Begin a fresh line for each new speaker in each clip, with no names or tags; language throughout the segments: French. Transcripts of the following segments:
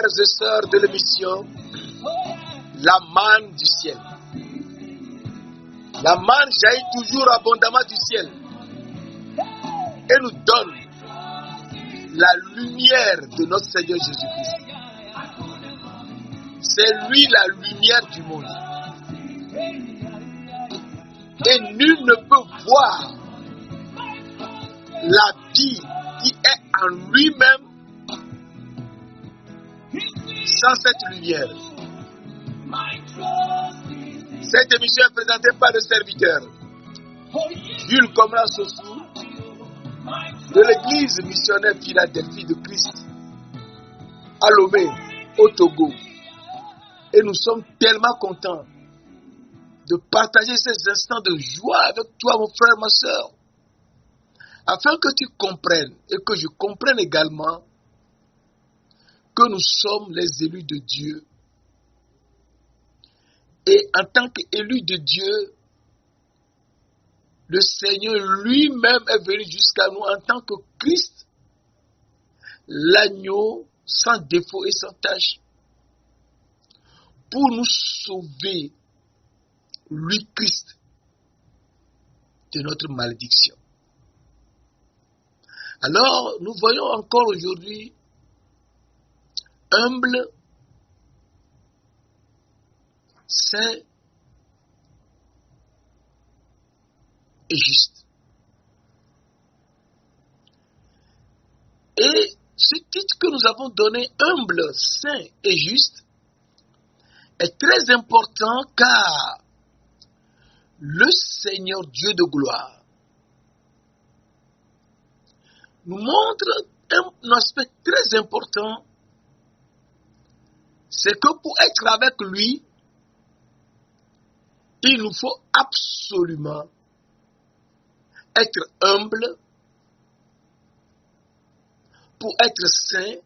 frères et sœurs de l'émission, la manne du ciel. La manne jaillit toujours abondamment du ciel et nous donne la lumière de notre Seigneur Jésus-Christ. C'est lui la lumière du monde. Et nul ne peut voir la vie qui est en lui-même sans cette lumière. Cette émission est présentée par le serviteur Jules Komla Sossou de l'église missionnaire Philadelphie de Christ à Lomé, au Togo. Et nous sommes tellement contents de partager ces instants de joie avec toi, mon frère, ma soeur, afin que tu comprennes et que je comprenne également que nous sommes les élus de Dieu. Et en tant qu'élus de Dieu, le Seigneur lui-même est venu jusqu'à nous en tant que Christ, l'agneau sans défaut et sans tache, pour nous sauver, lui Christ, de notre malédiction. Alors, nous voyons encore aujourd'hui humble, saint et juste. Et ce titre que nous avons donné, humble, saint et juste, est très important car le Seigneur Dieu de gloire nous montre un aspect très important, c'est que pour être avec lui, il nous faut absolument être humble pour être saint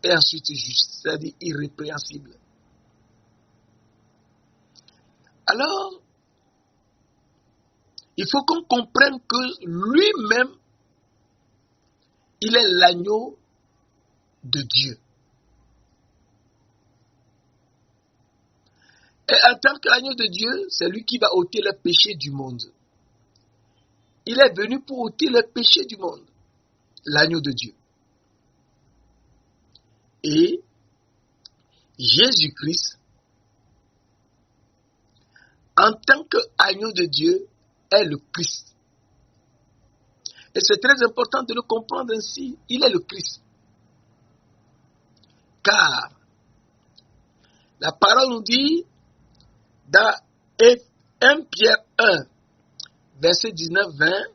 et ensuite juste, c'est-à-dire irrépréhensible. Alors, il faut qu'on comprenne que lui-même, il est l'agneau de Dieu. Et en tant qu'agneau de Dieu, c'est lui qui va ôter le péché du monde. Il est venu pour ôter le péché du monde, l'agneau de Dieu. Et Jésus-Christ, en tant qu'agneau de Dieu, est le Christ. Et c'est très important de le comprendre ainsi. Il est le Christ. Car la parole nous dit dans 1 Pierre 1, verset 19-20,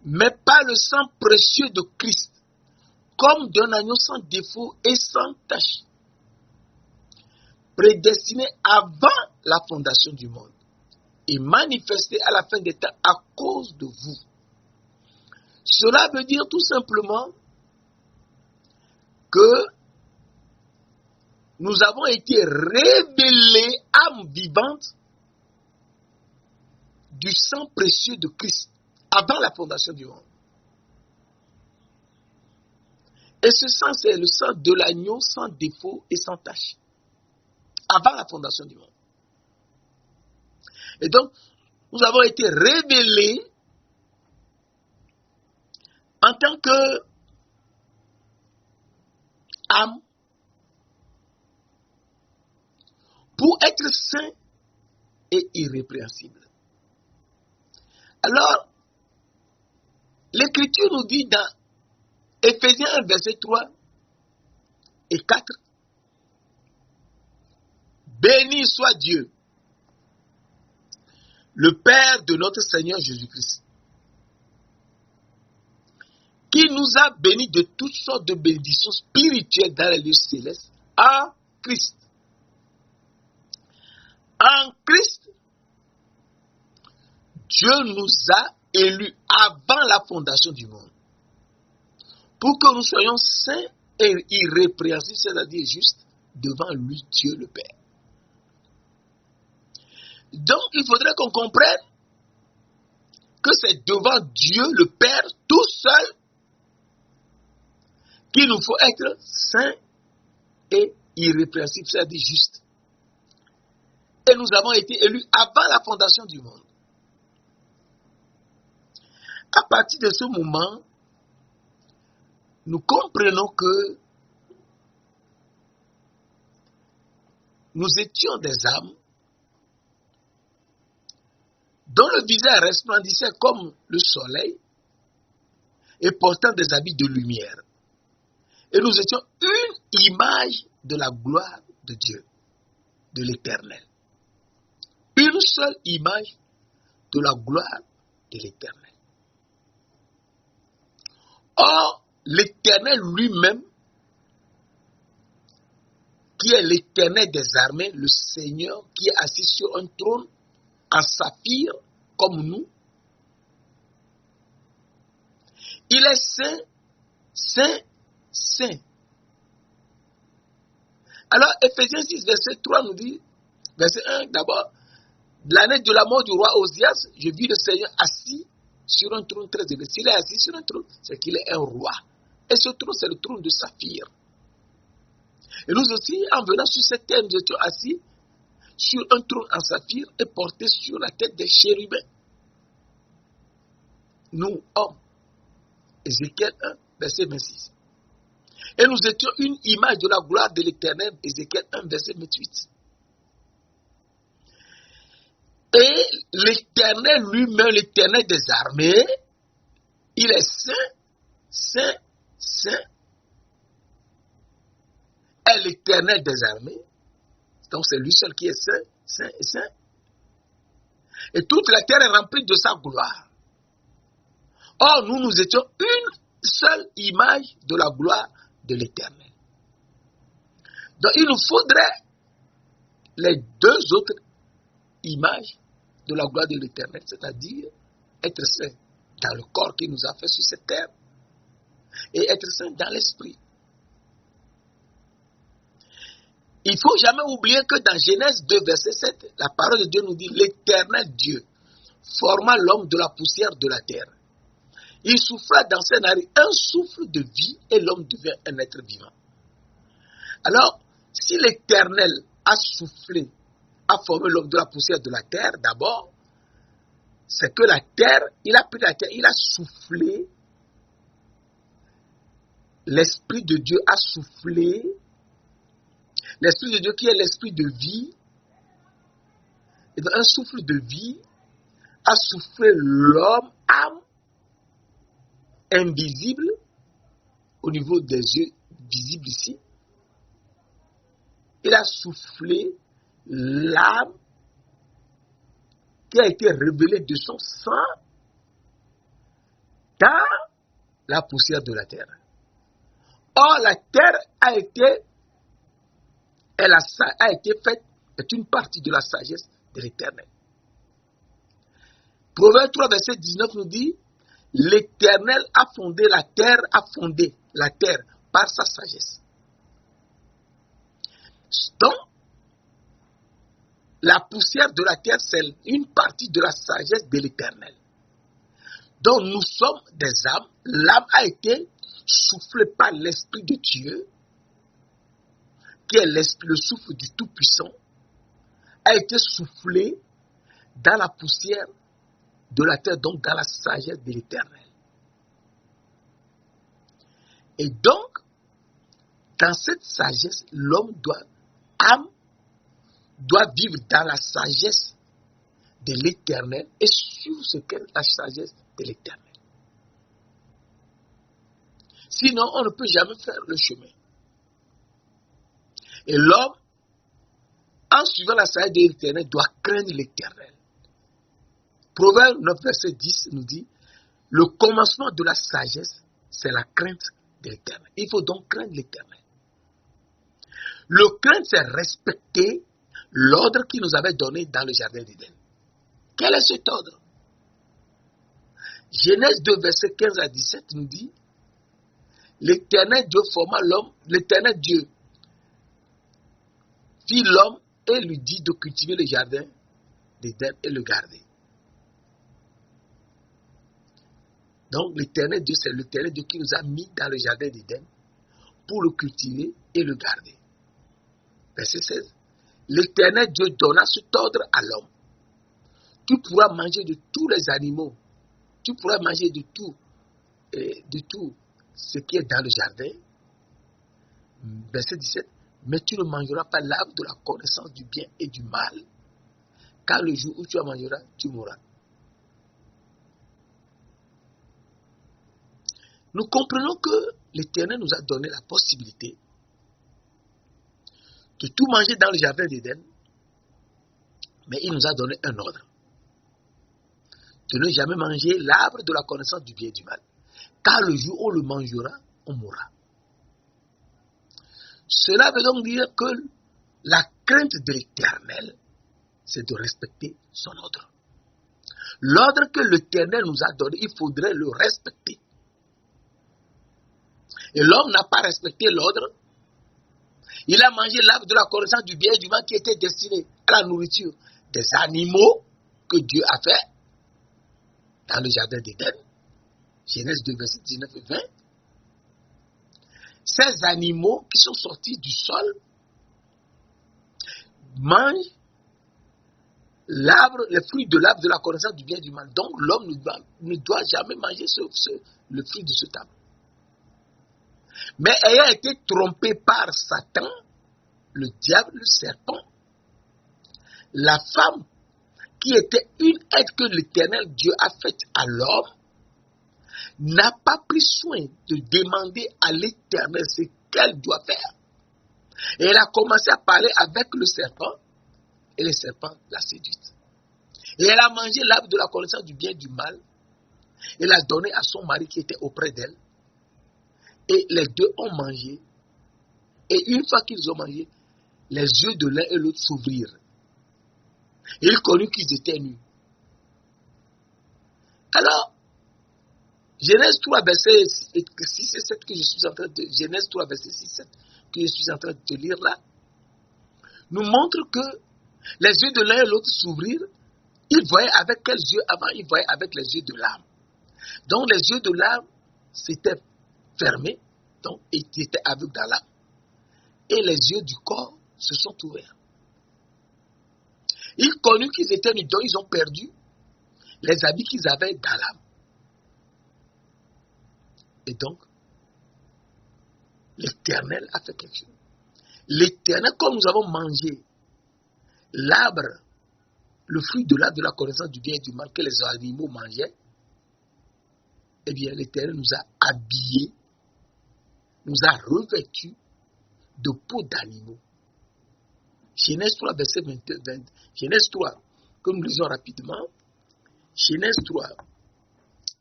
mais par le sang précieux de Christ, comme d'un agneau sans défaut et sans tache, prédestiné avant la fondation du monde et manifesté à la fin des temps à cause de vous. Cela veut dire tout simplement que nous avons été révélés, âme vivante, du sang précieux de Christ avant la fondation du monde. Et ce sang, c'est le sang de l'agneau sans défaut et sans tache, avant la fondation du monde. Et donc, nous avons été révélés en tant que âme pour être saint et irrépréhensible. Alors, l'Écriture nous dit dans Éphésiens 1, verset 3 et 4, béni soit Dieu, le Père de notre Seigneur Jésus-Christ, qui nous a bénis de toutes sortes de bénédictions spirituelles dans les lieux célestes en Christ. En Christ, Dieu nous a élus avant la fondation du monde pour que nous soyons saints et irrépréhensibles, c'est-à-dire justes, devant lui, Dieu le Père. Donc, il faudrait qu'on comprenne que c'est devant Dieu le Père tout seul qu'il nous faut être saints et irrépréhensibles, c'est-à-dire justes. Et nous avons été élus avant la fondation du monde. À partir de ce moment, nous comprenons que nous étions des âmes dont le visage resplendissait comme le soleil et portant des habits de lumière. Et nous étions une image de la gloire de Dieu, de l'Éternel. Une seule image de la gloire de l'Éternel. Or, l'Éternel lui-même, qui est l'Éternel des armées, le Seigneur qui est assis sur un trône en saphir comme nous, il est saint, saint, saint. Alors, Ephésiens 6, verset 3 nous dit, verset 1 d'abord, l'année de la mort du roi Osias, je vis le Seigneur assis sur un trône très élevé. S'il est assis sur un trône, c'est qu'il est un roi. Et ce trône, c'est le trône de saphir. Et nous aussi, en venant sur cette terre, nous étions assis sur un trône en saphir et portés sur la tête des chérubins. Nous, hommes. Ézéchiel 1, verset 26. Et nous étions une image de la gloire de l'Éternel. Ézéchiel 1, verset 28. Et l'Éternel lui-même, l'Éternel des armées, il est saint, saint, saint. Et l'Éternel des armées, donc c'est lui seul qui est saint, saint et saint. Et toute la terre est remplie de sa gloire. Or, nous étions une seule image de la gloire de l'Éternel. Donc, il nous faudrait les deux autres images de la gloire de l'Éternel, c'est-à-dire être saint dans le corps qu'il nous a fait sur cette terre et être saint dans l'esprit. Il ne faut jamais oublier que dans Genèse 2, verset 7, la parole de Dieu nous dit « L'Éternel Dieu forma l'homme de la poussière de la terre. Il souffla dans ses narines un souffle de vie et l'homme devient un être vivant. » Alors, si l'Éternel a soufflé, a formé l'homme de la poussière de la terre, d'abord, c'est que la terre, il a pris la terre, il a soufflé, l'Esprit de Dieu a soufflé, l'Esprit de Dieu qui est l'Esprit de vie, et dans un souffle de vie, a soufflé l'homme, âme, invisible, au niveau des yeux visibles ici. Il a soufflé l'âme qui a été révélée de son sang dans la poussière de la terre. Or, la terre a été faite, est une partie de la sagesse de l'Éternel. Proverbe 3, verset 19 nous dit, l'Éternel a fondé la terre par sa sagesse. Donc, la poussière de la terre, c'est une partie de la sagesse de l'Éternel. Donc, nous sommes des âmes. L'âme a été soufflée par l'Esprit de Dieu, qui est l'esprit, le souffle du Tout-Puissant, a été soufflé dans la poussière de la terre, donc dans la sagesse de l'Éternel. Et donc, dans cette sagesse, l'homme doit vivre dans la sagesse de l'Éternel et sur ce qu'est la sagesse de l'Éternel. Sinon, on ne peut jamais faire le chemin. Et l'homme, en suivant la sagesse de l'Éternel, doit craindre l'Éternel. Proverbe 9, verset 10 nous dit, le commencement de la sagesse, c'est la crainte de l'Éternel. Il faut donc craindre l'Éternel. Le crainte, c'est respecter l'ordre qu'il nous avait donné dans le jardin d'Éden. Quel est cet ordre? Genèse 2, verset 15 à 17 nous dit, l'Éternel Dieu forma l'homme, l'Éternel Dieu fit l'homme et lui dit de cultiver le jardin d'Éden et le garder. Donc l'Éternel Dieu, c'est l'Éternel Dieu qui nous a mis dans le jardin d'Éden pour le cultiver et le garder. Verset 16. L'Éternel Dieu donna cet ordre à l'homme. Tu pourras manger de tous les animaux. Tu pourras manger de tout ce qui est dans le jardin. Verset 17. Mais tu ne mangeras pas l'arbre de la connaissance du bien et du mal, car le jour où tu en mangeras, tu mourras. Nous comprenons que l'Éternel nous a donné la possibilité de tout manger dans le jardin d'Éden, mais il nous a donné un ordre. De ne jamais manger l'arbre de la connaissance du bien et du mal, car le jour où on le mangera, on mourra. Cela veut donc dire que la crainte de l'Éternel, c'est de respecter son ordre. L'ordre que l'Éternel nous a donné, il faudrait le respecter. Et l'homme n'a pas respecté l'ordre. Il a mangé l'arbre de la connaissance du bien et du mal qui était destiné à la nourriture des animaux que Dieu a fait dans le jardin d'Éden. Genèse 2, versets 19 et 20. Ces animaux qui sont sortis du sol mangent les fruits de l'arbre de la connaissance du bien et du mal. Donc l'homme ne doit jamais manger le fruit de cet arbre. Mais ayant été trompé par Satan, le diable, le serpent, la femme qui était une aide que l'Éternel Dieu a faite à l'homme, n'a pas pris soin de demander à l'Éternel ce qu'elle doit faire. Et elle a commencé à parler avec le serpent, et le serpent l'a séduite. Et elle a mangé l'arbre de la connaissance du bien et du mal, et l'a donné à son mari qui était auprès d'elle. Et les deux ont mangé, et une fois qu'ils ont mangé, les yeux de l'un et l'autre s'ouvrirent. Et ils connurent qu'ils étaient nus. Alors, Genèse 3, verset 6 et 7 que je suis en train de... Genèse 3, verset 6 et 7 que je suis en train de te lire là, nous montre que les yeux de l'un et l'autre s'ouvrirent. Ils voyaient avec quels yeux avant? Ils voyaient avec les yeux de l'âme. Donc les yeux de l'âme s'étaient fermés, donc ils étaient aveugles dans l'âme. Et les yeux du corps se sont ouverts. Ils connurent qu'ils étaient nus, donc ils ont perdu les habits qu'ils avaient dans l'âme. Et donc, l'Éternel a fait quelque chose. L'Éternel, comme nous avons mangé l'arbre, le fruit de l'arbre de la connaissance du bien et du mal que les animaux mangeaient, eh bien, l'Éternel nous a habillés, nous a revêtus de peau d'animaux. Genèse 3, verset 20, Genèse 3, que nous lisons rapidement. Genèse 3,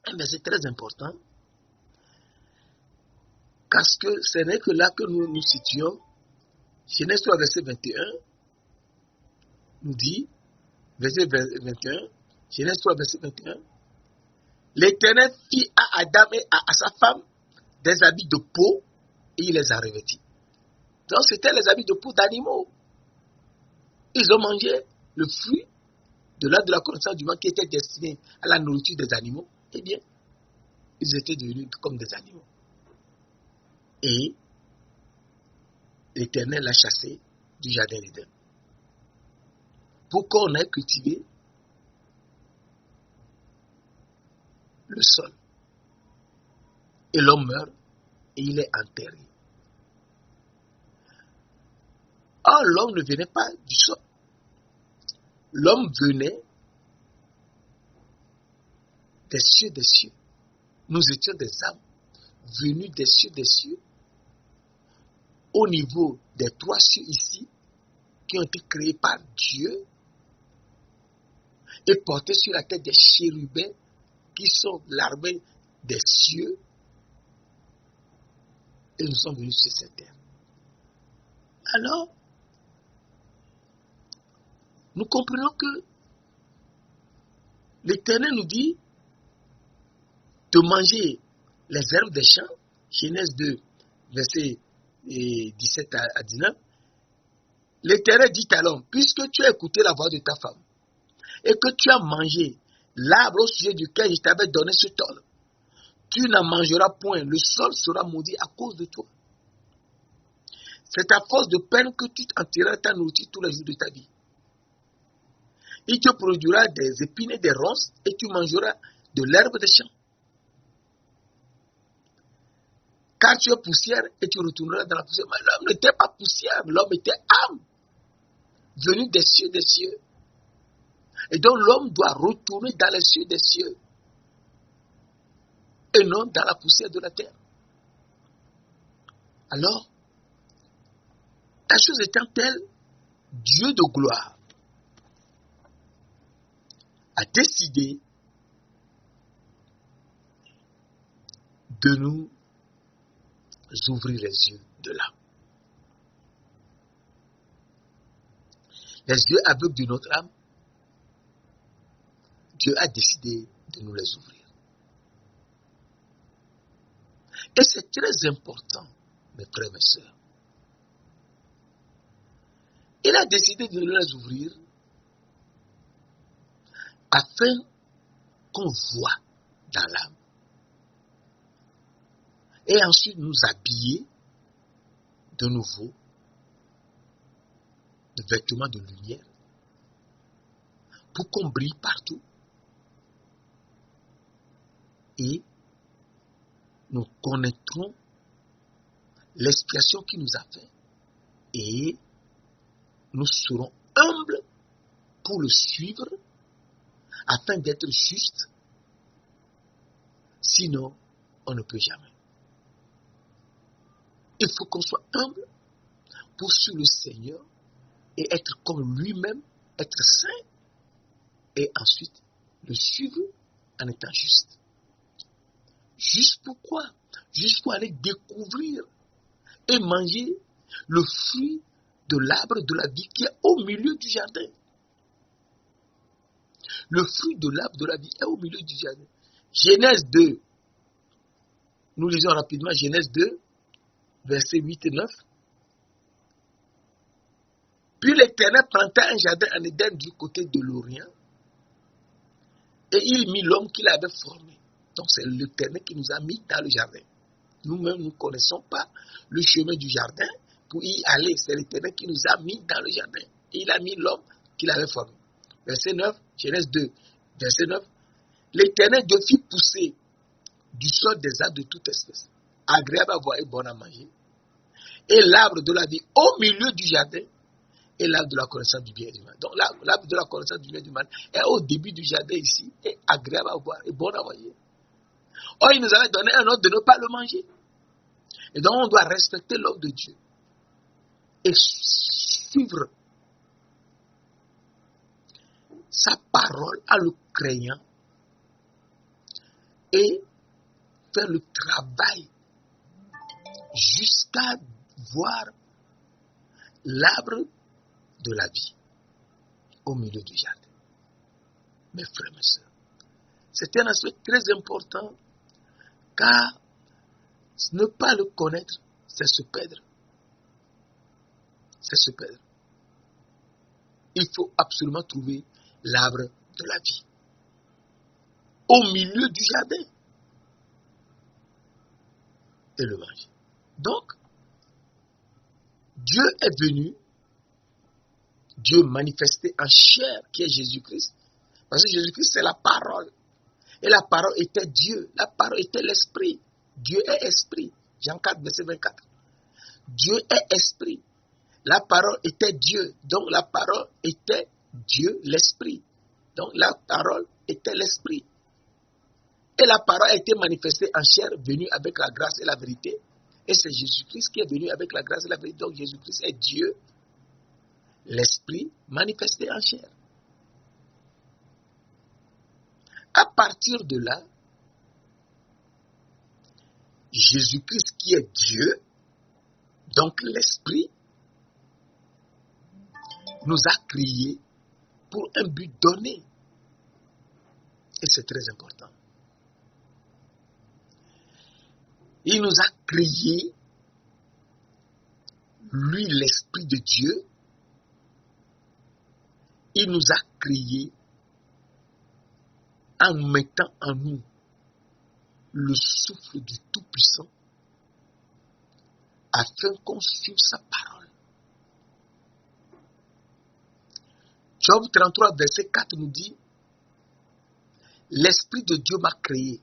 un verset très important. Parce que ce n'est que là que nous nous situons. Genèse 3, verset 21, nous dit, verset 21, Genèse 3, verset 21, l'Éternel fit à Adam et à sa femme des habits de peau et il les a revêtis. Donc c'était les habits de peau d'animaux. Ils ont mangé le fruit de l'arbre de la connaissance du mal qui était destiné à la nourriture des animaux. Eh bien, ils étaient devenus comme des animaux. Et l'Éternel l'a chassé du jardin d'Éden. Pour qu'on ait cultivé le sol. Et l'homme meurt et il est enterré. Or, l'homme ne venait pas du sol. L'homme venait des cieux des cieux. Nous étions des âmes venues des cieux au niveau des trois cieux ici qui ont été créés par Dieu et portés sur la tête des chérubins qui sont l'armée des cieux et nous sommes venus sur cette terre. Alors, nous comprenons que l'Éternel nous dit de manger les herbes des champs, Genèse 2, verset 17 à 19. L'Éternel dit à l'homme, puisque tu as écouté la voix de ta femme, et que tu as mangé l'arbre au sujet duquel je t'avais donné ce ordre, tu n'en mangeras point, le sol sera maudit à cause de toi. C'est à force de peine que tu en tireras ta nourriture tous les jours de ta vie. Il te produira des épines et des ronces et tu mangeras de l'herbe des champs. Car tu es poussière et tu retourneras dans la poussière. Mais l'homme n'était pas poussière, l'homme était âme, venu des cieux des cieux. Et donc l'homme doit retourner dans les cieux des cieux et non dans la poussière de la terre. Alors, la chose étant telle, Dieu de gloire a décidé de nous ouvrir les yeux de l'âme. Les yeux aveugles de notre âme, Dieu a décidé de nous les ouvrir. Et c'est très important, mes frères et mes sœurs. Il a décidé de nous les ouvrir afin qu'on voit dans l'âme. Et ensuite nous habiller de nouveau de vêtements de lumière pour qu'on brille partout. Et nous connaîtrons l'expiation qu'il nous a fait et nous serons humbles pour le suivre afin d'être justes. Sinon, on ne peut jamais. Il faut qu'on soit humble pour suivre le Seigneur et être comme lui-même, être saint et ensuite le suivre en étant juste. Juste pourquoi? Juste pour aller découvrir et manger le fruit de l'arbre de la vie qui est au milieu du jardin. Le fruit de l'arbre de la vie est au milieu du jardin. Genèse 2. Nous lisons rapidement Genèse 2, versets 8 et 9. Puis l'Éternel planta un jardin en Éden du côté de l'Orient et il mit l'homme qu'il avait formé. Donc c'est l'Éternel qui nous a mis dans le jardin. Nous-mêmes, nous ne connaissons pas le chemin du jardin pour y aller. C'est l'Éternel qui nous a mis dans le jardin. Et il a mis l'homme qu'il avait formé. Verset 9, Genèse 2, verset 9. L'Éternel Dieu fit pousser du sol des arbres de toute espèce, agréable à voir et bon à manger. Et l'arbre de la vie au milieu du jardin et l'arbre de la connaissance du bien et du mal. Donc l'arbre de la connaissance du bien et du mal est au début du jardin ici et agréable à voir et bon à manger. Or, il nous avait donné un ordre de ne pas le manger. Et donc, on doit respecter l'ordre de Dieu et suivre sa parole en le craignant et faire le travail jusqu'à voir l'arbre de la vie au milieu du jardin. Mes frères, mes sœurs, c'est un aspect très important car ne pas le connaître, c'est se perdre. C'est se perdre. Il faut absolument trouver l'arbre de la vie au milieu du jardin et le manger. Donc, Dieu est venu, Dieu manifesté en chair qui est Jésus-Christ. Parce que Jésus-Christ c'est la parole. Et la parole était Dieu, la parole était l'esprit. Dieu est esprit. Jean 4, verset 24. Dieu est esprit. La parole était Dieu. Donc la parole était Dieu, l'esprit. Donc la parole était l'esprit. Et la parole a été manifestée en chair, venue avec la grâce et la vérité. Et c'est Jésus-Christ qui est venu avec la grâce et la vérité. Donc Jésus-Christ est Dieu, l'esprit manifesté en chair. À partir de là, Jésus-Christ qui est Dieu, donc l'Esprit, nous a créés pour un but donné. Et c'est très important. Il nous a créés, lui l'Esprit de Dieu, il nous a créés en mettant en nous le souffle du Tout-Puissant afin qu'on suive sa parole. Job 33, verset 4 nous dit, l'Esprit de Dieu m'a créé,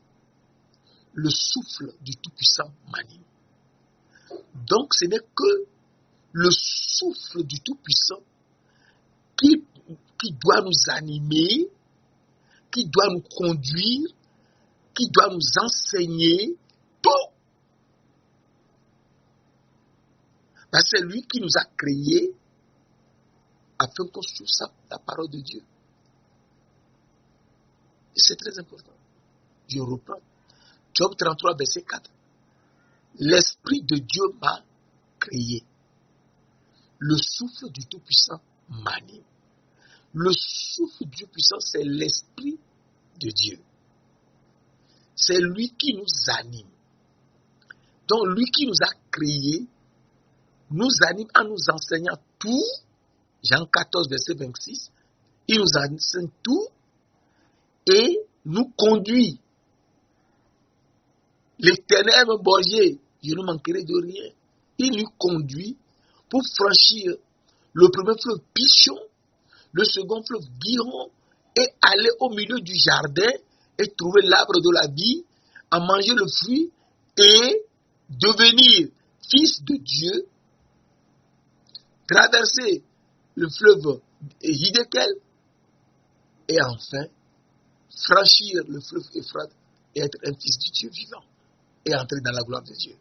le souffle du Tout-Puissant m'anime. Donc ce n'est que le souffle du Tout-Puissant qui doit nous animer, qui doit nous conduire, qui doit nous enseigner tout. Parce que c'est lui qui nous a créés afin qu'on suive la parole de Dieu. Et c'est très important. Je reprends. Job 33, verset 4. L'Esprit de Dieu m'a créé. Le souffle du Tout-Puissant m'anime. Le souffle du Tout-Puissant, c'est l'Esprit de Dieu. C'est lui qui nous anime. Donc, lui qui nous a créés, nous anime en nous enseignant tout. Jean 14, verset 26. Il nous enseigne tout et nous conduit. L'Éternel me berger, je ne manquerai de rien. Il nous conduit pour franchir le premier fleuve Pichon, le second fleuve Guiron, et aller au milieu du jardin et trouver l'arbre de la vie, en manger le fruit et devenir fils de Dieu, traverser le fleuve Hiddekel et enfin franchir le fleuve Euphrate et être un fils du Dieu vivant et entrer dans la gloire de Dieu.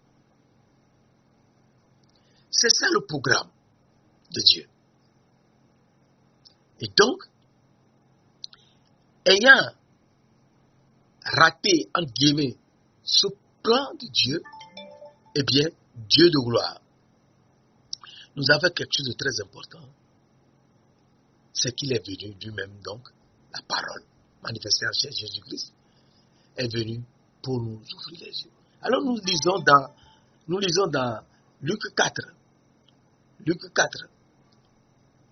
C'est ça le programme de Dieu. Et donc, ayant raté, entre guillemets, ce plan de Dieu, eh bien, Dieu de gloire nous a fait quelque chose de très important. C'est qu'il est venu lui-même, donc, la parole manifestée en chair Jésus-Christ, est venu pour nous ouvrir les yeux. Alors nous lisons dans Luc 4,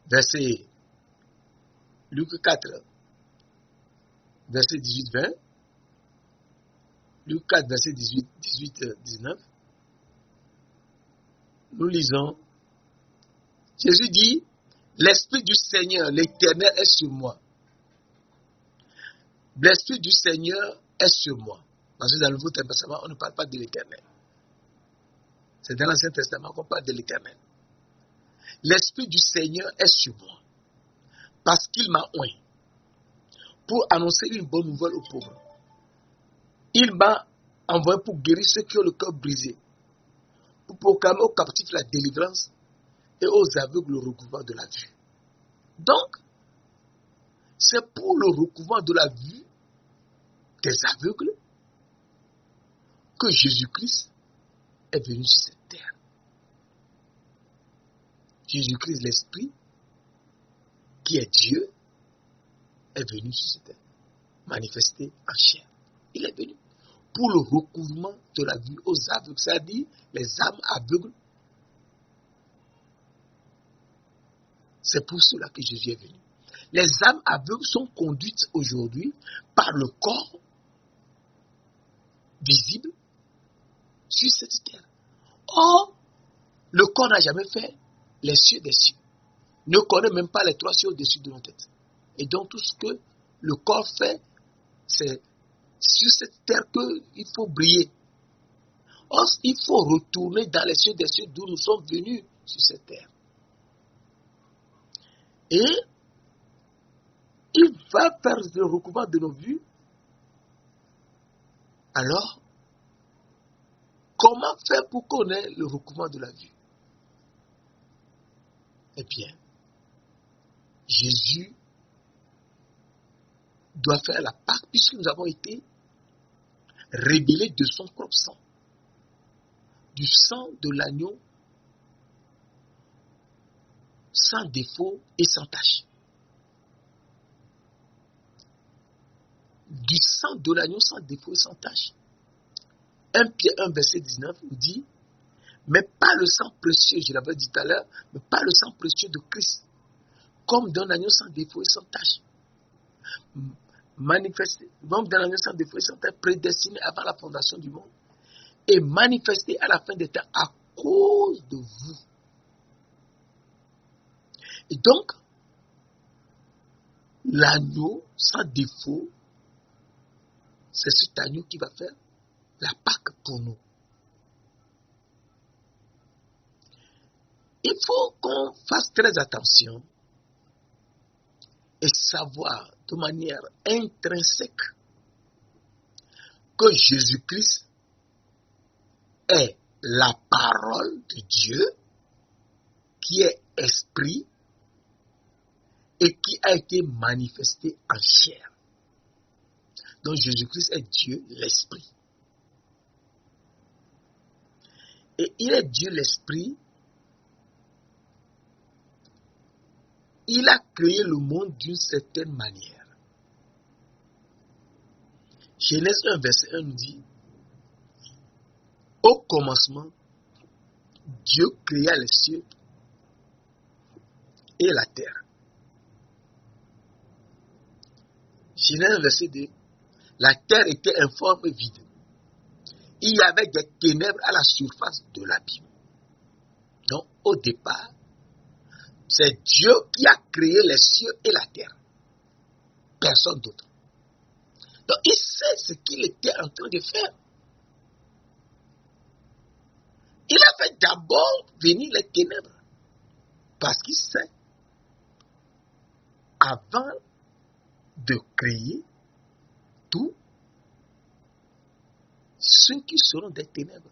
verset 18-20, Luc 4, verset 18-19, nous lisons, Jésus dit, l'Esprit du Seigneur, l'Éternel est sur moi. L'Esprit du Seigneur est sur moi. Parce que dans le Nouveau Testament, on ne parle pas de l'Éternel. C'est dans l'Ancien Testament qu'on parle de l'Éternel. L'Esprit du Seigneur est sur moi. Parce qu'il m'a oint pour annoncer une bonne nouvelle aux pauvres. Il m'a envoyé pour guérir ceux qui ont le cœur brisé, pour proclamer aux captifs la délivrance et aux aveugles le recouvrement de la vue. Donc, c'est pour le recouvrement de la vue des aveugles que Jésus-Christ est venu sur cette terre. Jésus-Christ, l'Esprit, qui est Dieu, est venu sur cette terre, manifesté en chair. Il est venu pour le recouvrement de la vue aux aveugles, c'est-à-dire les âmes aveugles. C'est pour cela que Jésus est venu. Les âmes aveugles sont conduites aujourd'hui par le corps visible sur cette terre. Or, le corps n'a jamais fait les cieux des cieux, ne connaît même pas les 3 cieux au-dessus de nos têtes. Et donc tout ce que le corps fait, c'est sur cette terre qu'il faut briller. Or, il faut retourner dans les cieux des cieux d'où nous sommes venus sur cette terre. Et il va faire le recouvrement de nos vues. Alors, comment faire pour qu'on ait le recouvrement de la vue? Eh bien, Jésus doit faire la Pâque puisque nous avons été révélés de son propre sang, du sang de l'agneau, sans défaut et sans tache. Du sang de l'agneau sans défaut et sans tache. 1 Pierre 1, verset 19 nous dit, mais pas le sang précieux, je l'avais dit tout à l'heure, mais pas le sang précieux de Christ, comme d'un agneau sans défaut et sans tache. Manifesté, donc d'un agneau sans défaut et sans tache, prédestiné avant la fondation du monde, et manifesté à la fin des temps à cause de vous. Et donc, l'agneau sans défaut, c'est cet agneau qui va faire la Pâque pour nous. Il faut qu'on fasse très attention et savoir de manière intrinsèque que Jésus-Christ est la parole de Dieu qui est esprit et qui a été manifesté en chair. Donc Jésus-Christ est Dieu l'esprit. Et il est Dieu l'esprit. Il a créé le monde d'une certaine manière. Genèse 1, verset 1 nous dit, au commencement, Dieu créa les cieux et la terre. Genèse 1, verset 2, la terre était informe et vide. Il y avait des ténèbres à la surface de l'abîme. Donc, au départ, c'est Dieu qui a créé les cieux et la terre. Personne d'autre. Donc, il sait ce qu'il était en train de faire. Il a fait d'abord venir les ténèbres. Parce qu'il sait, avant de créer tout, ceux qui seront des ténèbres.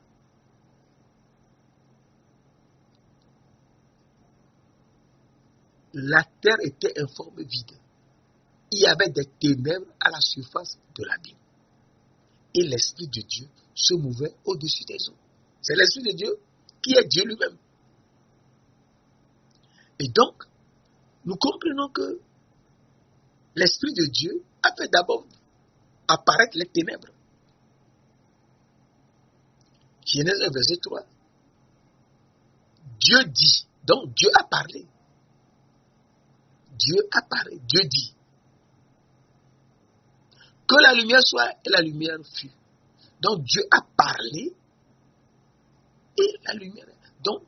La terre était informe vide. Il y avait des ténèbres à la surface de l'abîme. Et l'Esprit de Dieu se mouvait au-dessus des eaux. C'est l'Esprit de Dieu qui est Dieu lui-même. Et donc, nous comprenons que l'Esprit de Dieu a fait d'abord apparaître les ténèbres. Genèse 1, verset 3. Dieu dit, donc Dieu a parlé. Dieu a parlé, Dieu dit. Que la lumière soit et la lumière fut. Donc Dieu a parlé et la lumière. Donc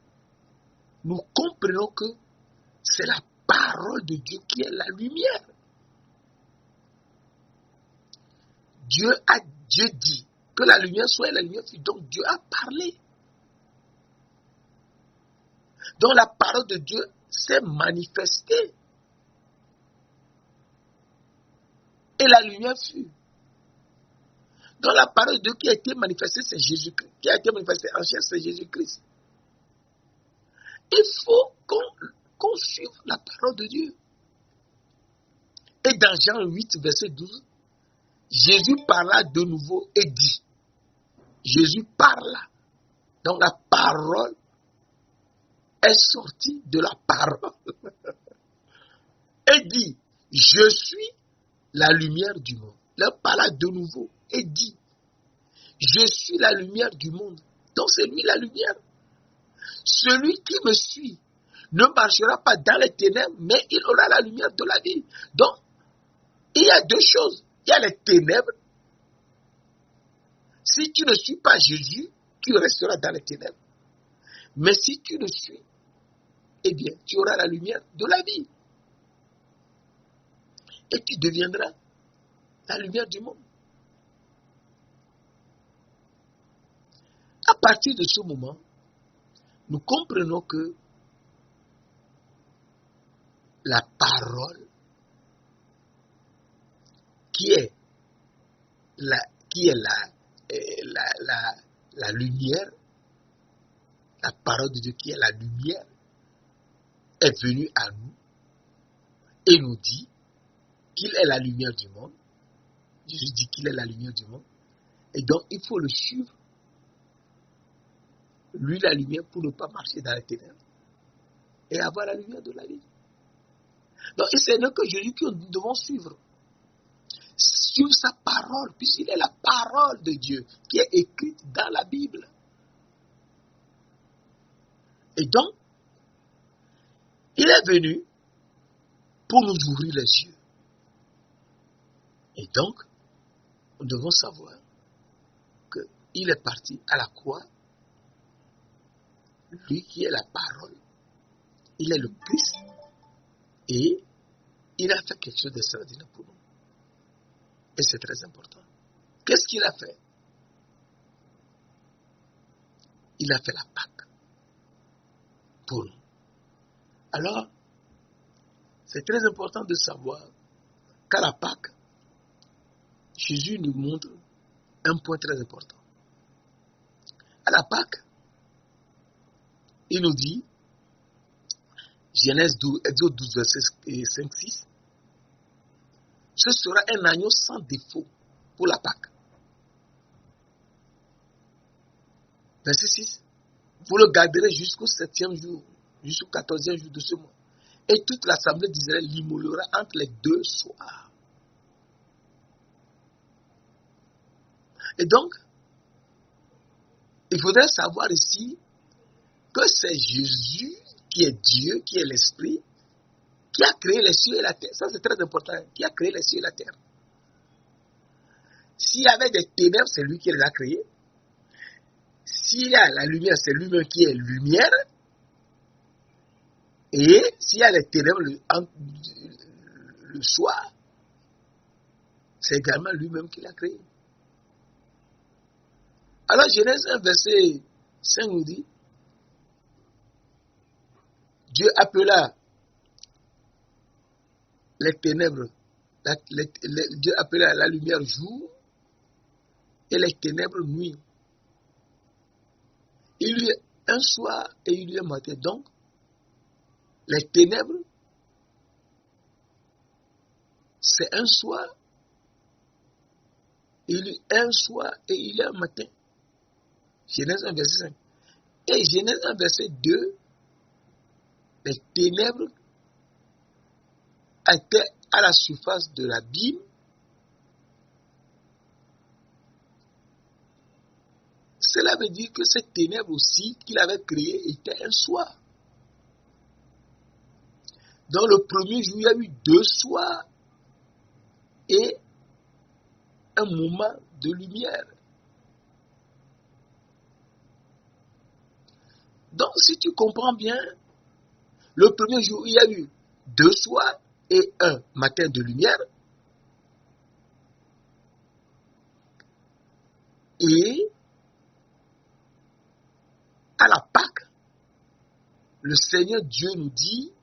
nous comprenons que c'est la parole de Dieu qui est la lumière. Dieu dit que la lumière soit et la lumière fut. Donc Dieu a parlé. Donc la parole de Dieu s'est manifestée. Et la lumière fut. Donc la parole de Dieu qui a été manifestée, c'est Jésus-Christ. Qui a été manifestée en chair, c'est Jésus-Christ. Il faut qu'on suive la parole de Dieu. Et dans Jean 8, verset 12, Jésus parla de nouveau et dit. Jésus parla. Donc la parole est sortie de la parole. Et dit, je suis la lumière du monde. Il parla de nouveau et dit, je suis la lumière du monde. Donc c'est lui la lumière. Celui qui me suit ne marchera pas dans les ténèbres, mais il aura la lumière de la vie. Donc, il y a deux choses. Il y a les ténèbres. Si tu ne suis pas Jésus, tu resteras dans les ténèbres. Mais si tu le suis, eh bien, tu auras la lumière de la vie. Et tu deviendras la lumière du monde. À partir de ce moment, nous comprenons que la parole qui est la lumière, la parole de Dieu qui est la lumière, est venue à nous et nous dit qu'il est la lumière du monde. Jésus dit qu'il est la lumière du monde. Et donc, il faut le suivre. Lui, la lumière, pour ne pas marcher dans les ténèbres. Et avoir la lumière de la vie. Donc, et c'est que Jésus que nous devons suivre. Suivre sa parole, puisqu'il est la parole de Dieu qui est écrite dans la Bible. Et donc, il est venu pour nous ouvrir les yeux. Et donc, nous devons savoir qu'il est parti à la croix lui qui est la parole, il est le Christ et il a fait quelque chose d'extraordinaire pour nous. Et c'est très important. Qu'est-ce qu'il a fait? Il a fait la Pâque pour nous. Alors, c'est très important de savoir qu'à la Pâque, Jésus nous montre un point très important. À la Pâque, il nous dit, Genèse 12, Exode 12, verset 5-6, ce sera un agneau sans défaut pour la Pâque. Verset 6, vous le garderez jusqu'au 7e jour, jusqu'au 14e jour de ce mois. Et toute l'assemblée d'Israël l'immolera entre les 2 soirs. Et donc, il faudrait savoir ici que c'est Jésus qui est Dieu, qui est l'Esprit, qui a créé les cieux et la terre. Ça, c'est très important. Qui a créé les cieux et la terre. S'il y avait des ténèbres, c'est lui qui les a créées. S'il y a la lumière, c'est lui-même qui est lumière. Et s'il y a les ténèbres le soir, c'est également lui-même qui l'a créé. Alors, Genèse 1, verset 5 nous dit, Dieu appela les ténèbres, Dieu appela la lumière jour et les ténèbres nuit. Il y a un soir et il y a un matin. Donc, les ténèbres, c'est un soir, il y a un soir et il y a un matin. Genèse 1, verset 5. Et Genèse 1, verset 2, les ténèbres étaient à la surface de l'abîme. Cela veut dire que ces ténèbres aussi qu'il avait créées étaient un soir. Dans le premier jour, il y a eu 2 soirs et un moment de lumière. Donc, si tu comprends bien, le premier jour, il y a eu 2 soirs et un matin de lumière. Et à la Pâque, le Seigneur Dieu nous dit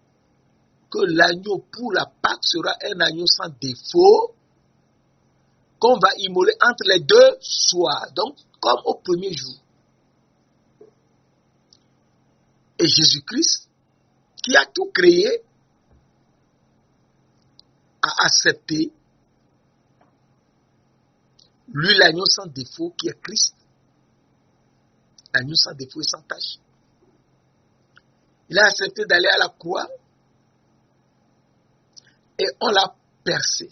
que l'agneau pour la Pâque sera un agneau sans défaut qu'on va immoler entre les 2 soirs, donc comme au premier jour. Et Jésus-Christ, qui a tout créé, a accepté, lui l'agneau sans défaut qui est Christ, l'agneau sans défaut et sans tache. Il a accepté d'aller à la croix et on l'a percé.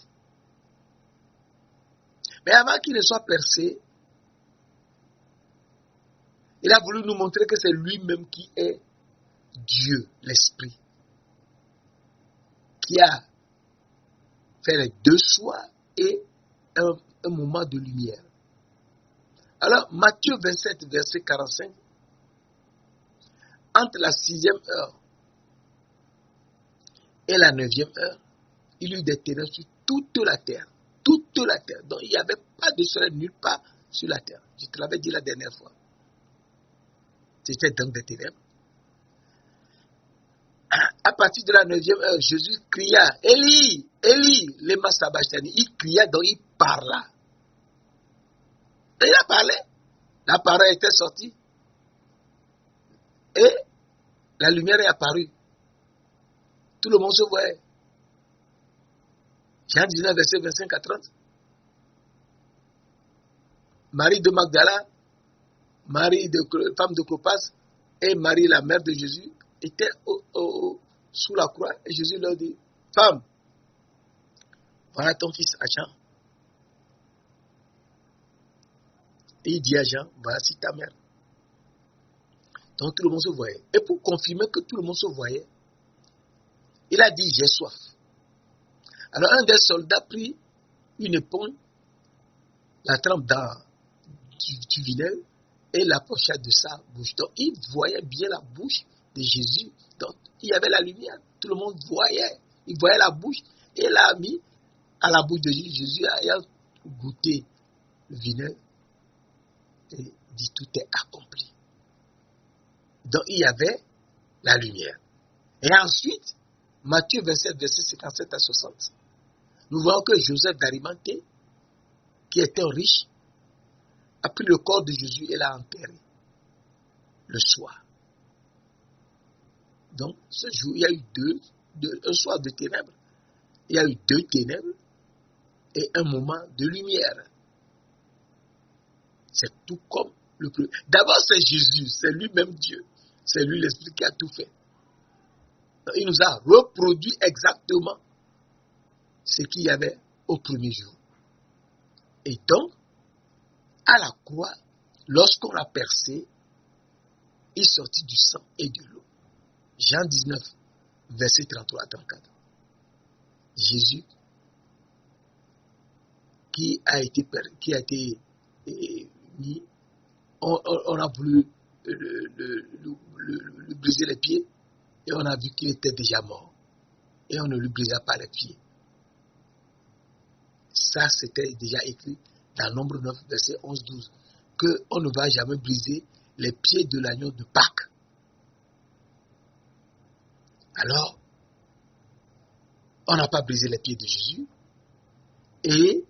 Mais avant qu'il ne soit percé, il a voulu nous montrer que c'est lui-même qui est Dieu, l'Esprit, qui a fait les 2 soirs et un moment de lumière. Alors, Matthieu 27, verset 45, entre la 6e heure et la 9e heure, il y eut des ténèbres sur toute la terre. Toute la terre. Donc, il n'y avait pas de soleil nulle part sur la terre. Je te l'avais dit la dernière fois. C'était donc des ténèbres. À partir de la 9e heure, Jésus cria, Élie, Élie, lema sabachthani. Il cria, donc il parla. Et il a parlé. La parole était sortie. Et la lumière est apparue. Tout le monde se voyait. Jean 19, verset 25 à 30. Marie de Magdala, femme de Clopas, et Marie, la mère de Jésus, étaient sous la croix. Et Jésus leur dit, femme, voilà ton fils à Jean. Et il dit à Jean, voici ta mère. Donc tout le monde se voyait. Et pour confirmer que tout le monde se voyait, il a dit, j'ai soif. Alors un des soldats prit une éponge, la trempe dans du vinaigre, et l'approcha de sa bouche. Donc, il voyait bien la bouche de Jésus. Donc, il y avait la lumière. Tout le monde voyait. Il voyait la bouche et il l'a mis à la bouche de Jésus. Jésus a goûté le vinaigre et dit tout est accompli. Donc, il y avait la lumière. Et ensuite, Matthieu 27, verset 57 à 60, nous voyons que Joseph d'Arimathée, qui était riche, a pris le corps de Jésus et l'a enterré le soir. Donc, ce jour, il y a eu un soir de ténèbres. Il y a eu 2 ténèbres et un moment de lumière. C'est tout comme le premier. D'abord, c'est Jésus, c'est lui-même Dieu. C'est lui l'Esprit qui a tout fait. Donc, il nous a reproduit exactement ce qu'il y avait au premier jour. Et donc, à la croix, lorsqu'on l'a percé, il sortit du sang et de l'eau. Jean 19, verset 33 à 34. Jésus, qui a été mis, on a voulu lui briser les pieds et on a vu qu'il était déjà mort. Et on ne lui brisa pas les pieds. Ça, c'était déjà écrit dans Nombre 9, verset 11-12, qu'on ne va jamais briser les pieds de l'agneau de Pâques. Alors, on n'a pas brisé les pieds de Jésus. Et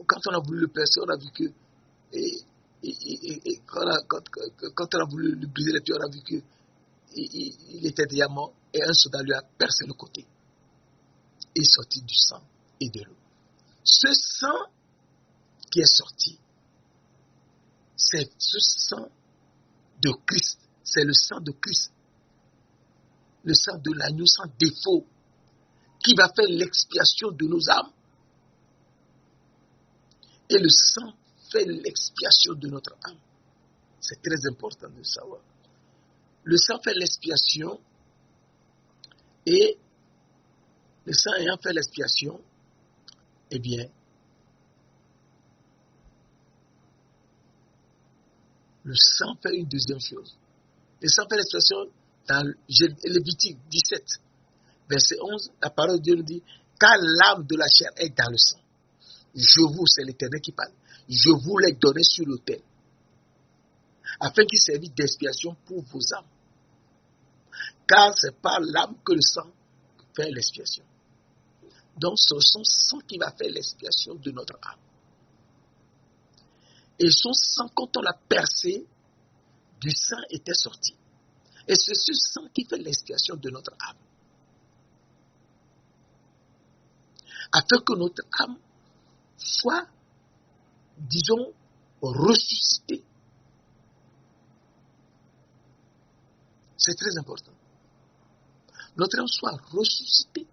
quand on a voulu le percer, on a vu que quand on a voulu lui briser les pieds, on a vu que il était déjà mort et un soldat lui a percé le côté. Et sorti du sang et de l'eau. Ce sang qui est sorti, c'est ce sang de Christ. C'est le sang de Christ. Le sang de l'agneau sans défaut qui va faire l'expiation de nos âmes. Et le sang fait l'expiation de notre âme. C'est très important de le savoir. Le sang fait l'expiation et le sang ayant fait l'expiation, eh bien, le sang fait une deuxième chose. Le sang fait l'expiation dans Lévitique 17, verset 11, la parole de Dieu nous dit, car l'âme de la chair est dans le sang. C'est l'Éternel qui parle, je vous l'ai donné sur l'autel, afin qu'il servisse d'expiation pour vos âmes. Car c'est par l'âme que le sang fait l'expiation. Donc, c'est son sang qui va faire l'expiation de notre âme. Et son sang, quand on l'a percé, du sang était sorti. Et c'est ce sang qui fait l'expiation de notre âme. Afin que notre âme soit, disons, ressuscitée. C'est très important. Notre âme soit ressuscitée.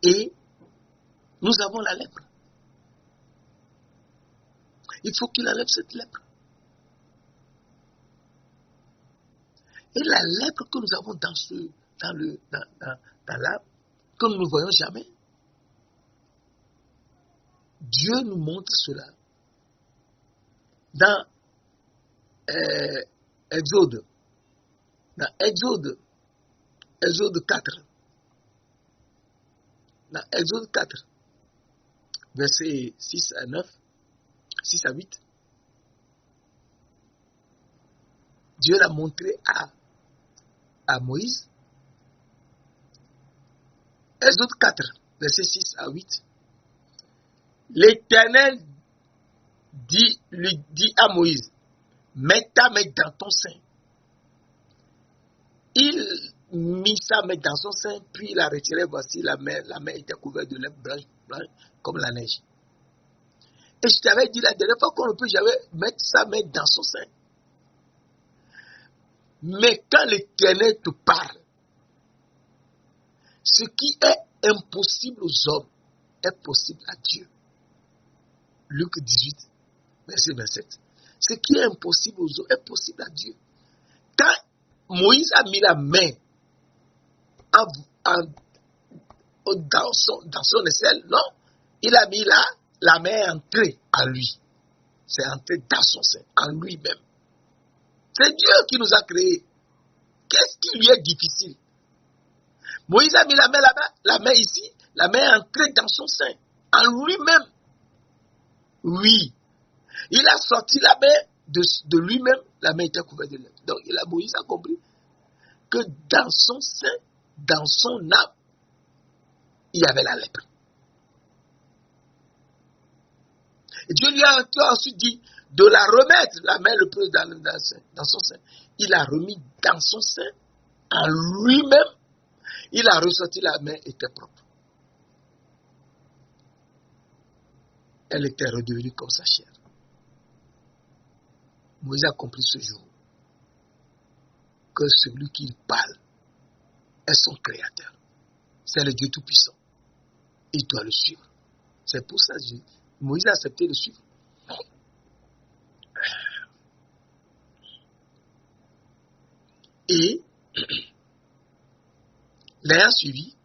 Et nous avons la lèpre. Il faut qu'il enlève cette lèpre. Et la lèpre que nous avons dans l'âme, que nous ne voyons jamais, Dieu nous montre cela. Dans Exode 4, dans Exode 4, versets 6 à 9, 6 à 8, Dieu l'a montré à Moïse. Exode 4, versets 6 à 8. L'Éternel lui dit à Moïse, mets ta main dans ton sein. Il mit sa main dans son sein, puis il a retiré, voici la main était couverte de lèvres blanches comme la neige. Et je t'avais dit la dernière fois qu'on ne peut jamais mettre sa main dans son sein. Mais quand l'Éternel te parle, ce qui est impossible aux hommes est possible à Dieu. Luc 18, verset 27. Ce qui est impossible aux hommes est possible à Dieu. Quand Moïse a mis la main dans son aisselle, non, il a mis là, la main est entrée en lui. C'est entré dans son sein, en lui-même. C'est Dieu qui nous a créés. Qu'est-ce qui lui est difficile? Moïse a mis la main là-bas, la main ici, la main est entrée dans son sein, en lui-même. Oui. Il a sorti la main de lui-même, la main était couverte de lèpre. Donc Moïse a compris que dans son sein, dans son âme, il y avait la lèpre. Et Dieu lui a ensuite dit de la remettre, la main le plus dans son sein. Il a remis dans son sein, en lui-même, il a ressorti, la main était propre. Elle était redevenue comme sa chair. Moïse a compris ce jour que celui qui parle est son créateur. C'est le Dieu Tout-Puissant. Il doit le suivre. C'est pour ça que Moïse a accepté de le suivre. Et l'ayant suivi,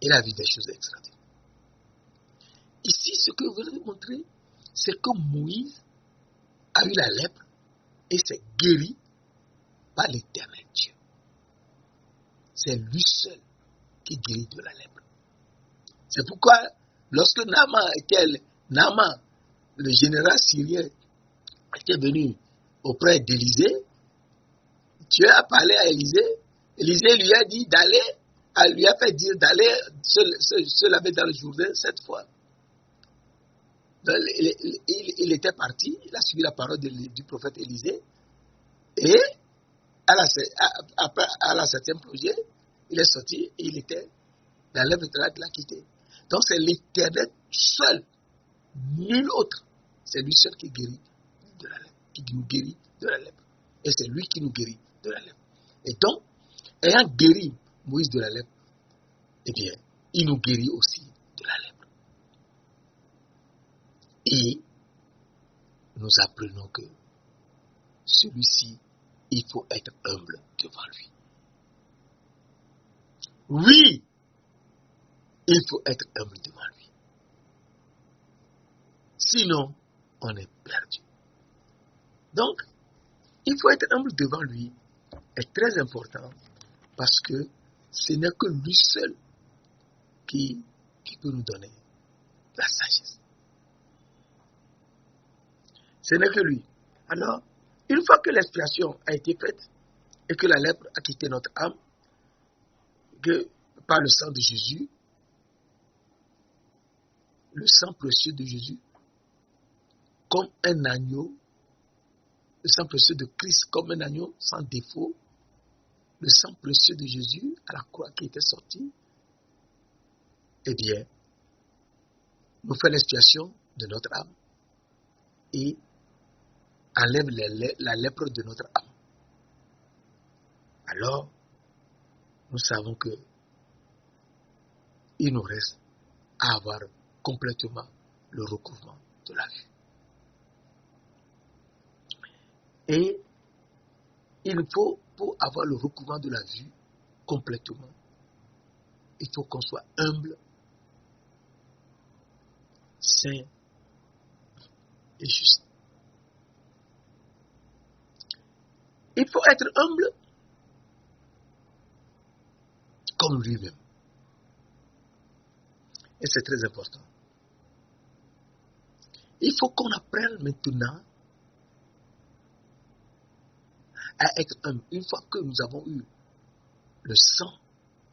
il a vu des choses extraordinaires. Ici, ce que je voudrais vous montrer, c'est que Moïse a eu la lèpre et s'est guéri par l'Éternel Dieu. C'est lui seul qui guérit de la lèpre. C'est pourquoi, lorsque Naaman, le général syrien, était venu auprès d'Élisée, Dieu a parlé à Élisée. Élisée lui a dit lui a fait dire d'aller se laver dans le Jourdain 7 fois. Donc, il était parti, il a suivi la parole du prophète Élisée, et à la 7e plongée, il est sorti et il était dans l'œuvre de l'a quitté. Donc c'est l'Éternel seul, nul autre. C'est lui seul qui guérit de la lèpre, qui nous guérit de la lèpre. Et c'est lui qui nous guérit de la lèpre. Et donc, ayant guéri Moïse de la lèpre, eh bien, il nous guérit aussi de la lèpre. Et nous apprenons que celui-ci, il faut être humble devant lui. Oui, il faut être humble devant lui. Sinon, on est perdu. Donc, il faut être humble devant lui, est très important, parce que ce n'est que lui seul qui peut nous donner la sagesse. Ce n'est que lui. Alors, une fois que l'expiation a été faite et que la lèpre a quitté notre âme, que par le sang de Jésus, le sang précieux de Jésus, comme un agneau, le sang précieux de Christ comme un agneau sans défaut, le sang précieux de Jésus à la croix qui était sorti, eh bien, nous fait l'expiation de notre âme et enlève la lèpre de notre âme. Alors, nous savons que il nous reste à avoir complètement le recouvrement de la vue. Et il faut, pour avoir le recouvrement de la vue complètement, il faut qu'on soit humble, saint et juste. Il faut être humble comme lui-même. Et c'est très important. Il faut qu'on apprenne maintenant à être humble. Une fois que nous avons eu le sang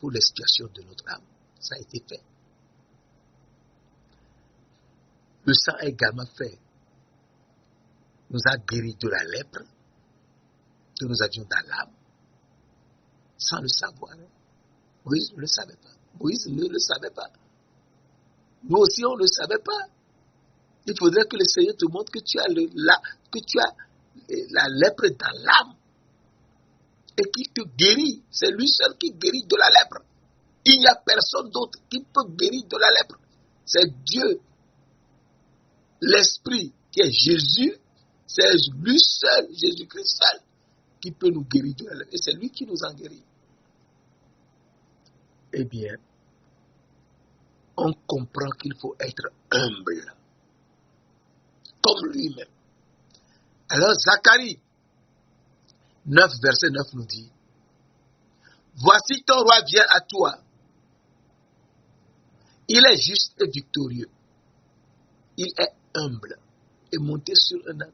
pour l'expiation de notre âme, ça a été fait. Le sang a également fait, nous a guéri de la lèpre que nous avions dans l'âme, sans le savoir. Moïse ne le savait pas. Moïse ne le savait pas. Nous aussi, on ne le savait pas. Il faudrait que le Seigneur te montre que tu as la lèpre dans l'âme et qu'il te guérit. C'est lui seul qui guérit de la lèpre. Il n'y a personne d'autre qui peut guérir de la lèpre. C'est Dieu. L'Esprit qui est Jésus, c'est lui seul, Jésus-Christ seul, qui peut nous guérir de la lèpre. Et c'est lui qui nous en guérit. Eh bien, on comprend qu'il faut être humble, comme lui-même. Alors Zacharie 9, verset 9 nous dit, voici ton roi vient à toi. Il est juste et victorieux. Il est humble et monté sur un âne.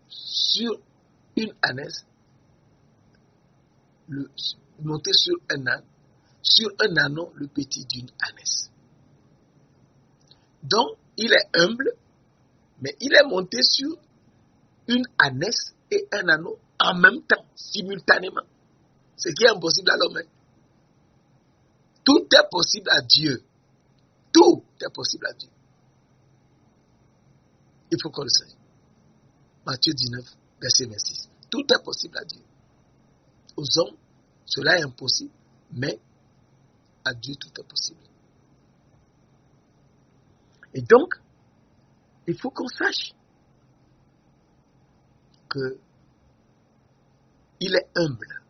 Sur une ânesse, monté sur un âne, sur un ânon, le petit d'une ânesse. Donc, il est humble, mais il est monté sur une ânesse et un ânon en même temps, simultanément. Ce qui est impossible à l'homme. Tout est possible à Dieu. Tout est possible à Dieu. Il faut qu'on le sache. Matthieu 19, verset 26. Tout est possible à Dieu. Aux hommes, cela est impossible, mais à Dieu, tout est possible. Et donc, il faut qu'on sache que il est humble.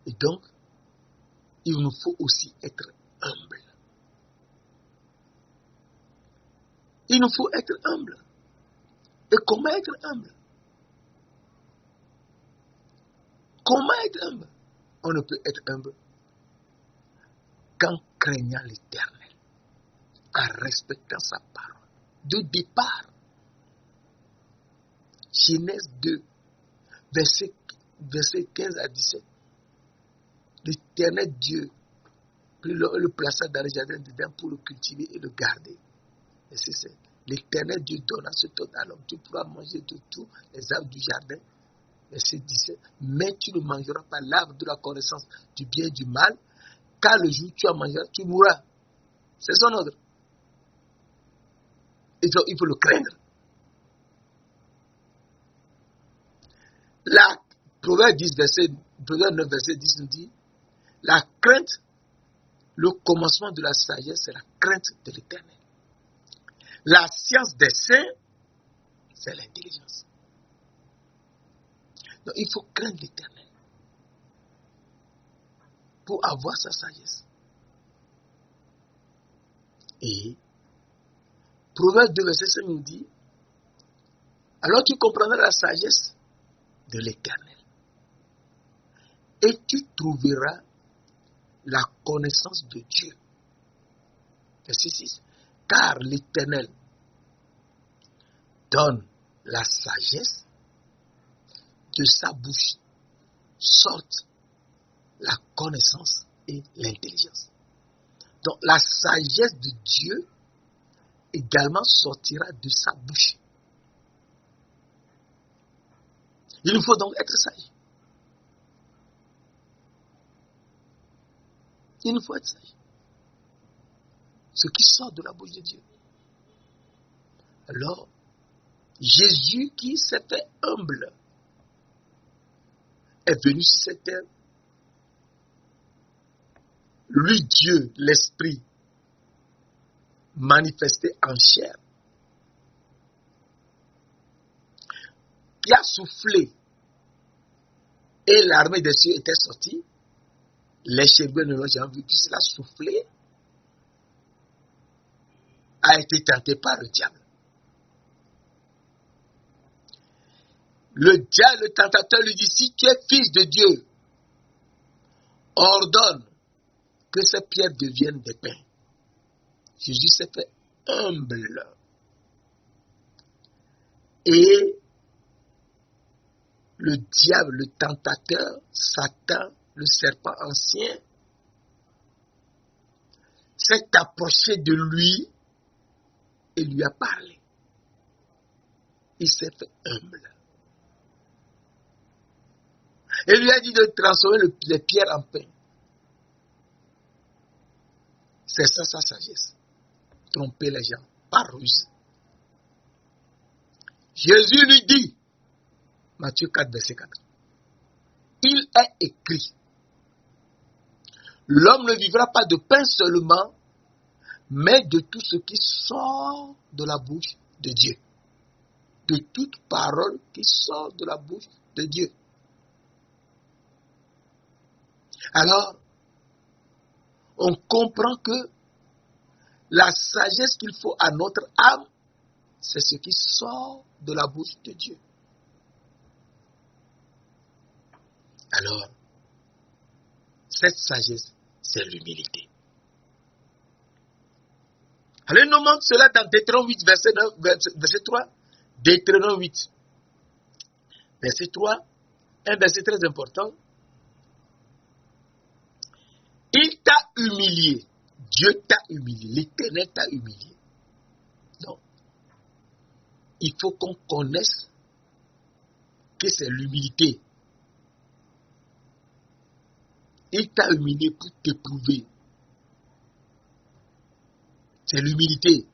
Et donc, il nous faut aussi être humble. Il nous faut être humble. Et comment être humble? Comment être humble? On ne peut être humble qu'en craignant l'Éternel, en respectant sa parole. De départ, Genèse 2, verset 15 à 17. L'Éternel Dieu le plaça dans le jardin d'Éden pour le cultiver et le garder. Et c'est ça. L'Éternel Dieu donna cet ordre à l'homme. Tu pourras manger de tous les arbres du jardin. Verset 17. Mais tu ne mangeras pas l'arbre de la connaissance du bien et du mal, car le jour où tu en mangeras, tu mourras. C'est son ordre. Et donc, il faut le craindre. La Proverbe 9, verset 10 nous dit, la crainte, le commencement de la sagesse, c'est la crainte de l'Éternel. La science des saints, c'est l'intelligence. Donc, il faut craindre l'Éternel pour avoir sa sagesse. Et Proverbe 2, verset 5 nous dit, alors tu comprendras la sagesse de l'Éternel et tu trouveras la connaissance de Dieu. Verset 6. Car l'Éternel donne la sagesse, de sa bouche sortent la connaissance et l'intelligence. Donc la sagesse de Dieu également sortira de sa bouche. Il nous faut donc être sage. Il nous faut être sage. Ce qui sort de la bouche de Dieu. Alors, Jésus qui s'est fait humble est venu sur cette terre. Lui, Dieu, l'Esprit, manifesté en chair, qui a soufflé et l'armée des cieux était sortie, les chérubins ne l'ont jamais vu, puisqu'il a soufflé, a été tenté par le diable. Le diable, le tentateur, lui dit, si tu es fils de Dieu, ordonne que ces pierres deviennent des pains. Jésus s'est fait humble. Et le diable, le tentateur, Satan, le serpent ancien, s'est approché de lui et lui a parlé. Il s'est fait humble. Et lui a dit de transformer les pierres en pain. C'est ça sa sagesse. Tromper les gens par ruse. Jésus lui dit, Matthieu 4, verset 4, il est écrit, l'homme ne vivra pas de pain seulement, mais de tout ce qui sort de la bouche de Dieu. De toute parole qui sort de la bouche de Dieu. Alors, on comprend que la sagesse qu'il faut à notre âme, c'est ce qui sort de la bouche de Dieu. Alors, cette sagesse, c'est l'humilité. Allez, nous montre cela dans Deutéronome 8, verset 3. Deutéronome 8, verset 3, un verset très important. Il t'a humilié. Dieu t'a humilié. L'Éternel t'a humilié. Non. Il faut qu'on connaisse que c'est l'humilité. Il t'a humilié pour t'éprouver. C'est l'humilité.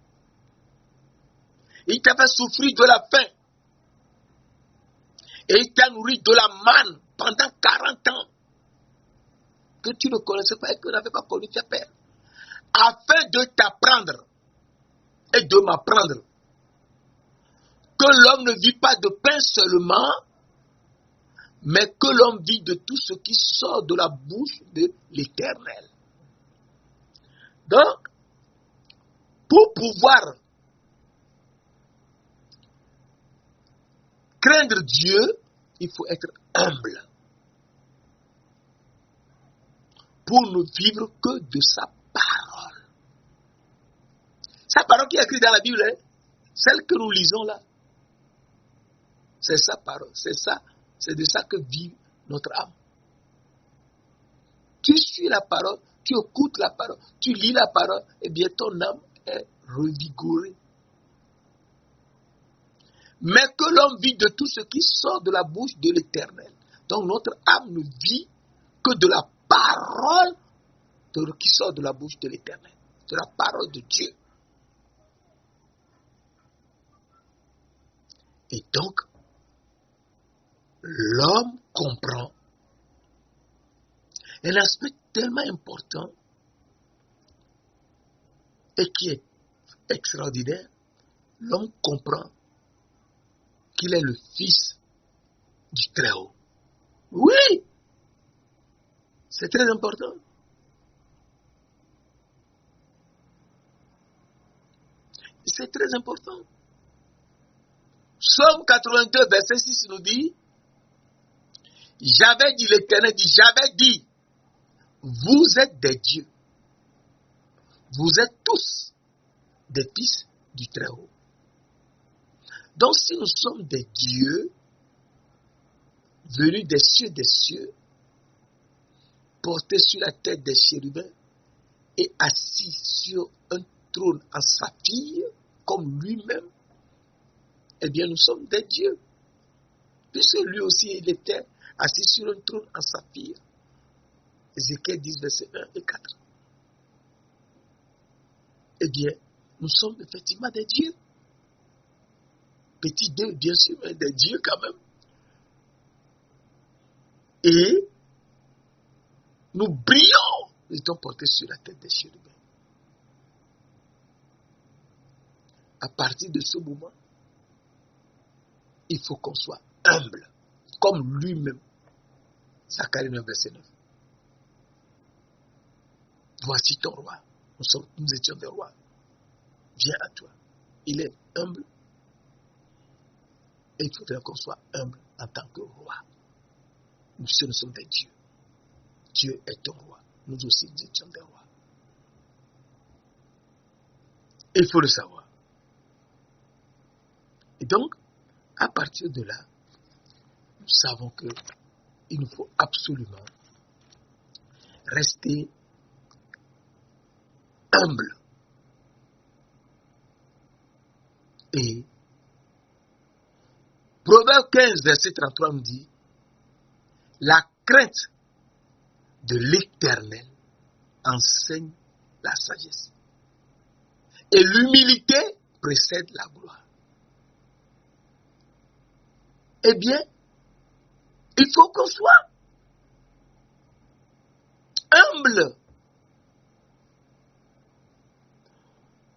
Il t'a fait souffrir de la faim. Et il t'a nourri de la manne pendant 40 ans. Que tu ne connaissais pas et que tu n'avais pas connu tes pères. Afin de t'apprendre et de m'apprendre que l'homme ne vit pas de pain seulement, mais que l'homme vit de tout ce qui sort de la bouche de l'Éternel. Donc, pour pouvoir craindre Dieu, il faut être humble. Pour ne vivre que de sa parole. Sa parole qui est écrite dans la Bible, hein, celle que nous lisons là, c'est sa parole, c'est ça, c'est de ça que vit notre âme. Tu suis la parole, tu écoutes la parole, tu lis la parole, et bien ton âme est revigorée. Mais que l'homme vit de tout ce qui sort de la bouche de l'Éternel. Donc notre âme ne vit que de la parole qui sort de la bouche de l'Éternel, de la parole de Dieu. Et donc, l'homme comprend un aspect tellement important et qui est extraordinaire. L'homme comprend qu'il est le fils du Très-Haut. Oui, c'est très important. C'est très important. Psaume 82, verset 6 nous dit, j'avais dit, l'Éternel dit, j'avais dit, vous êtes des dieux. Vous êtes tous des fils du Très-Haut. Donc si nous sommes des dieux, venus des cieux, portés sur la tête des chérubins et assis sur un trône en saphir, comme lui-même, eh bien nous sommes des dieux. Puisque lui aussi il était assis sur un trône en saphir. Ézéchiel 10, verset 1 et 4. Eh bien, nous sommes effectivement des dieux. Petits dieux, bien sûr, mais des dieux quand même. Et nous brillons, nous étions portés sur la tête des chérubins. À partir de ce moment, il faut qu'on soit humble, comme lui-même. Zacharie 9, verset 9. Voici ton roi. Nous étions des rois. Viens à toi. Il est humble. Et il faudrait qu'on soit humble en tant que roi. Nous sommes des dieux. Dieu est ton roi. Nous aussi, nous étions des rois. Et il faut le savoir. Et donc, à partir de là, nous savons qu'il nous faut absolument rester humble. Et Proverbe 15, verset 33 nous dit, la crainte de l'Éternel enseigne la sagesse. Et l'humilité précède la gloire. Eh bien, il faut qu'on soit humble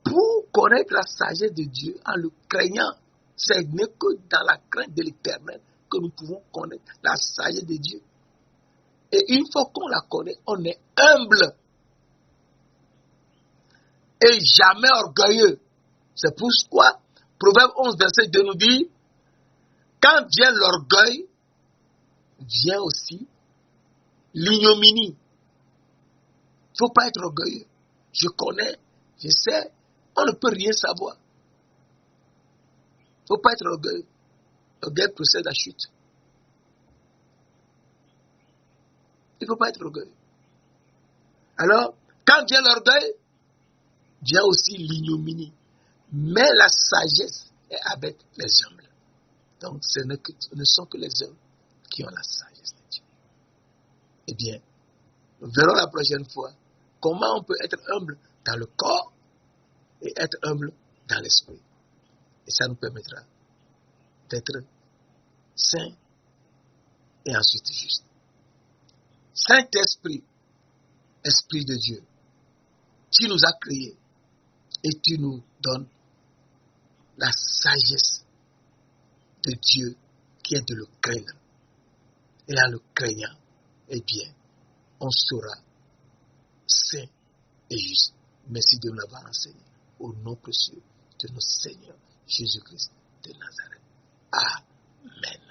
pour connaître la sagesse de Dieu en le craignant. Ce n'est que dans la crainte de l'Éternel que nous pouvons connaître la sagesse de Dieu. Et une fois qu'on la connaît, on est humble. et jamais orgueilleux. C'est pourquoi Proverbe 11, verset 2 nous dit, quand vient l'orgueil, vient aussi l'ignominie. Il ne faut pas être orgueilleux. Je connais, je sais, on ne peut rien savoir. Il ne faut pas être orgueilleux. L'orgueil précède la chute. Il ne faut pas être orgueilleux. Alors, quand vient l'orgueil, vient aussi l'ignominie. Mais la sagesse est avec les humbles. Donc, ce ne sont que les hommes qui ont la sagesse de Dieu. Eh bien, nous verrons la prochaine fois comment on peut être humble dans le corps et être humble dans l'esprit. Et ça nous permettra d'être saints et ensuite justes. Saint-Esprit, Esprit de Dieu, tu nous as créés et tu nous donnes la sagesse de Dieu qui est de le craindre. Et en le craignant, eh bien, on sera saint et juste. Merci de nous l'avoir enseigné. Au nom précieux de notre Seigneur Jésus-Christ de Nazareth. Amen.